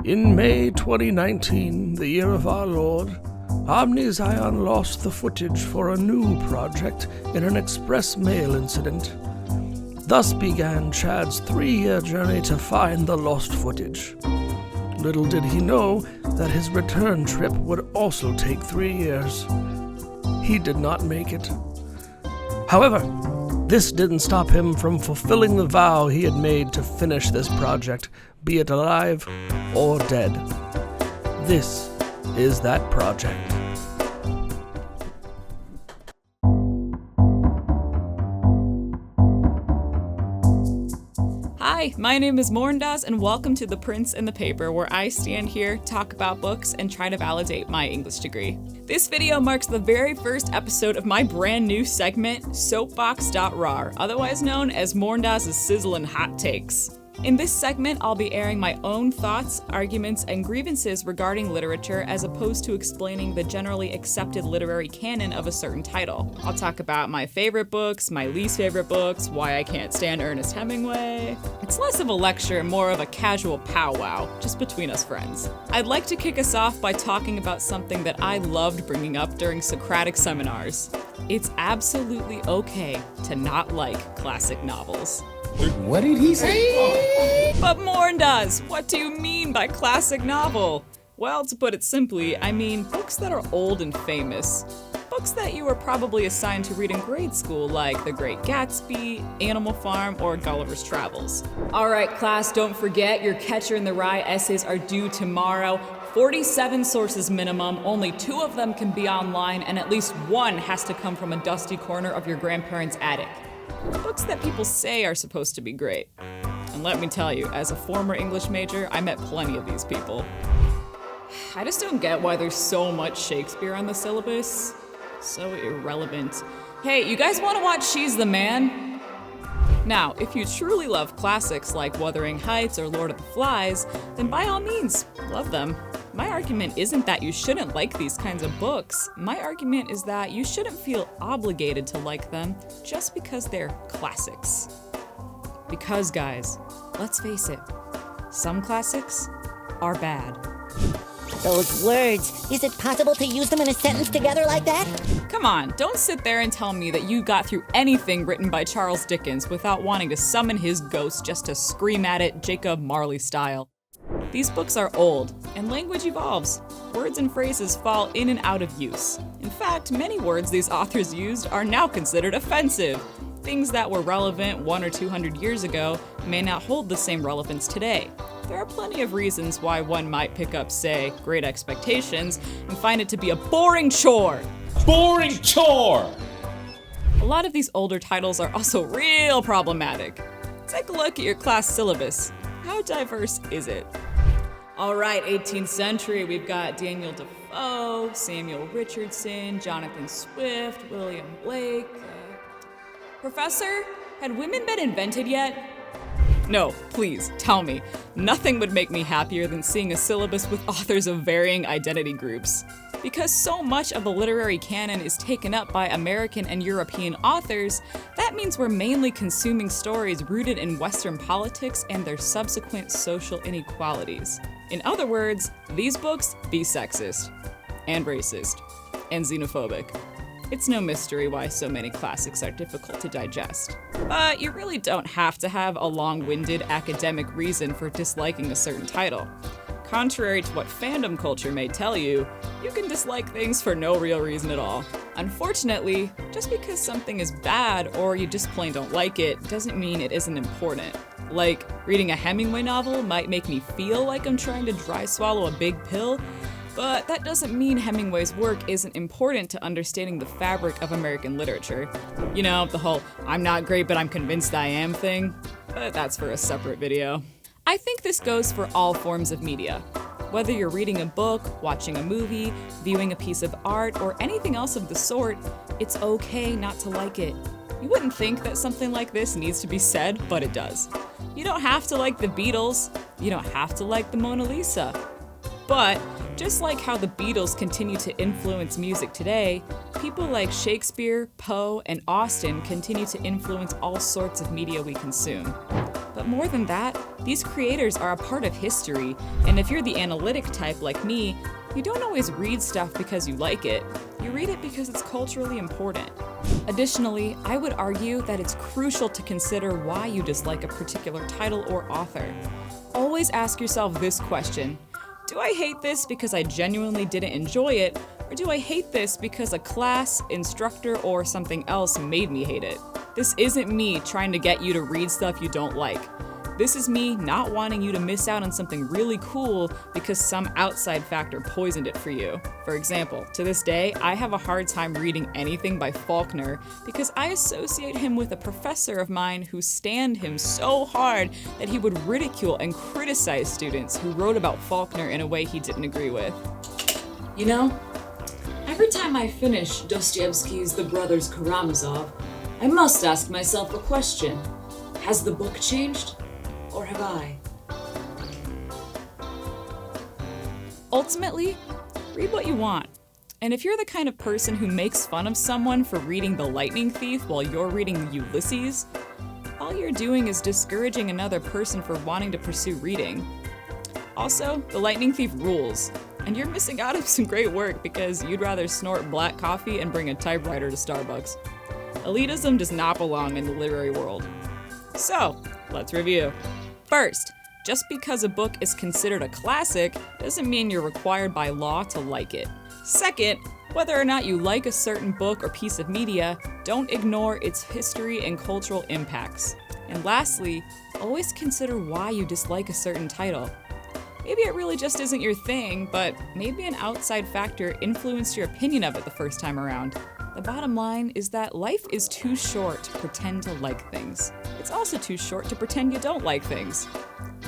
In May 2019, the year of our Lord, OmniZion lost the footage for a new project in an express mail incident. Thus began Chad's 3-year journey to find the lost footage. Little did he know that his return trip would also take 3 years. He did not make it. However, this didn't stop him from fulfilling the vow he had made to finish this project, be it alive or dead. This is that project. Hi, my name is Morndas, and welcome to The Prince and the Paper, where I stand here, talk about books, and try to validate my English degree. This video marks the very first episode of my brand new segment, Soapbox.rar, otherwise known as Morndas' Sizzlin' Hot Takes. In this segment, I'll be airing my own thoughts, arguments, and grievances regarding literature as opposed to explaining the generally accepted literary canon of a certain title. I'll talk about my favorite books, my least favorite books, why I can't stand Ernest Hemingway. It's less of a lecture and more of a casual powwow, just between us friends. I'd like to kick us off by talking about something that I loved bringing up during Socratic seminars. It's absolutely okay to not like classic novels. What did he say? But Morndas, what do you mean by classic novel? Well, to put it simply, I mean books that are old and famous. Books that you were probably assigned to read in grade school, like The Great Gatsby, Animal Farm, or Gulliver's Travels. Alright class, don't forget your Catcher in the Rye essays are due tomorrow. 47 sources minimum, only 2 of them can be online, and at least 1 has to come from a dusty corner of your grandparents' attic. Books that people say are supposed to be great. And let me tell you, as a former English major, I met plenty of these people. I just don't get why there's so much Shakespeare on the syllabus. So irrelevant. Hey, you guys want to watch She's the Man? Now, if you truly love classics like Wuthering Heights or Lord of the Flies, then by all means, love them. My argument isn't that you shouldn't like these kinds of books. My argument is that you shouldn't feel obligated to like them just because they're classics. Because guys, let's face it, some classics are bad. Those words, is it possible to use them in a sentence together like that? Come on, don't sit there and tell me that you got through anything written by Charles Dickens without wanting to summon his ghost just to scream at it Jacob Marley style. These books are old, and language evolves. Words and phrases fall in and out of use. In fact, many words these authors used are now considered offensive. Things that were relevant 100 or 200 years ago may not hold the same relevance today. There are plenty of reasons why one might pick up, say, Great Expectations and find it to be a boring chore. Boring chore! A lot of these older titles are also real problematic. Take a look at your class syllabus. How diverse is it? All right, 18th century, we've got Daniel Defoe, Samuel Richardson, Jonathan Swift, William Blake. Professor, had women been invented yet? No, please, tell me. Nothing would make me happier than seeing a syllabus with authors of varying identity groups. Because so much of the literary canon is taken up by American and European authors, that means we're mainly consuming stories rooted in Western politics and their subsequent social inequalities. In other words, these books be sexist, and racist, and xenophobic. It's no mystery why so many classics are difficult to digest. But you really don't have to have a long-winded academic reason for disliking a certain title. Contrary to what fandom culture may tell you, you can dislike things for no real reason at all. Unfortunately, just because something is bad or you just plain don't like it doesn't mean it isn't important. Like, reading a Hemingway novel might make me feel like I'm trying to dry swallow a big pill, but that doesn't mean Hemingway's work isn't important to understanding the fabric of American literature. You know, the whole "I'm not great but I'm convinced I am" thing, but that's for a separate video. I think this goes for all forms of media. Whether you're reading a book, watching a movie, viewing a piece of art, or anything else of the sort, it's okay not to like it. You wouldn't think that something like this needs to be said, but it does. You don't have to like the Beatles. You don't have to like the Mona Lisa. But just like how the Beatles continue to influence music today, people like Shakespeare, Poe, and Austen continue to influence all sorts of media we consume. But more than that, these creators are a part of history, and if you're the analytic type like me, you don't always read stuff because you like it. You read it because it's culturally important. Additionally, I would argue that it's crucial to consider why you dislike a particular title or author. Always ask yourself this question: do I hate this because I genuinely didn't enjoy it, or do I hate this because a class, instructor, or something else made me hate it? This isn't me trying to get you to read stuff you don't like. This is me not wanting you to miss out on something really cool because some outside factor poisoned it for you. For example, to this day, I have a hard time reading anything by Faulkner because I associate him with a professor of mine who stanned him so hard that he would ridicule and criticize students who wrote about Faulkner in a way he didn't agree with. You know, every time I finish Dostoevsky's The Brothers Karamazov, I must ask myself a question. Has the book changed? Or have I? Ultimately, read what you want. And if you're the kind of person who makes fun of someone for reading The Lightning Thief while you're reading Ulysses, all you're doing is discouraging another person for wanting to pursue reading. Also, The Lightning Thief rules, and you're missing out on some great work because you'd rather snort black coffee and bring a typewriter to Starbucks. Elitism does not belong in the literary world. So, let's review. First, just because a book is considered a classic doesn't mean you're required by law to like it. Second, whether or not you like a certain book or piece of media, don't ignore its history and cultural impacts. And lastly, always consider why you dislike a certain title. Maybe it really just isn't your thing, but maybe an outside factor influenced your opinion of it the first time around. The bottom line is that life is too short to pretend to like things. It's also too short to pretend you don't like things.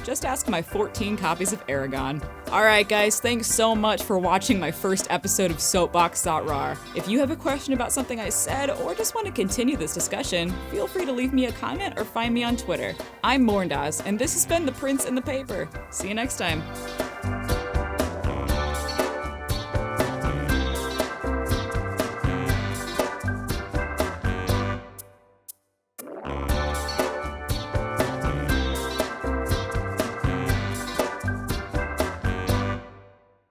Just ask my 14 copies of Aragon. Alright guys, thanks so much for watching my first episode of Soapbox.rar. If you have a question about something I said or just want to continue this discussion, feel free to leave me a comment or find me on Twitter. I'm Morndas, and this has been The Prince and the Paper. See you next time.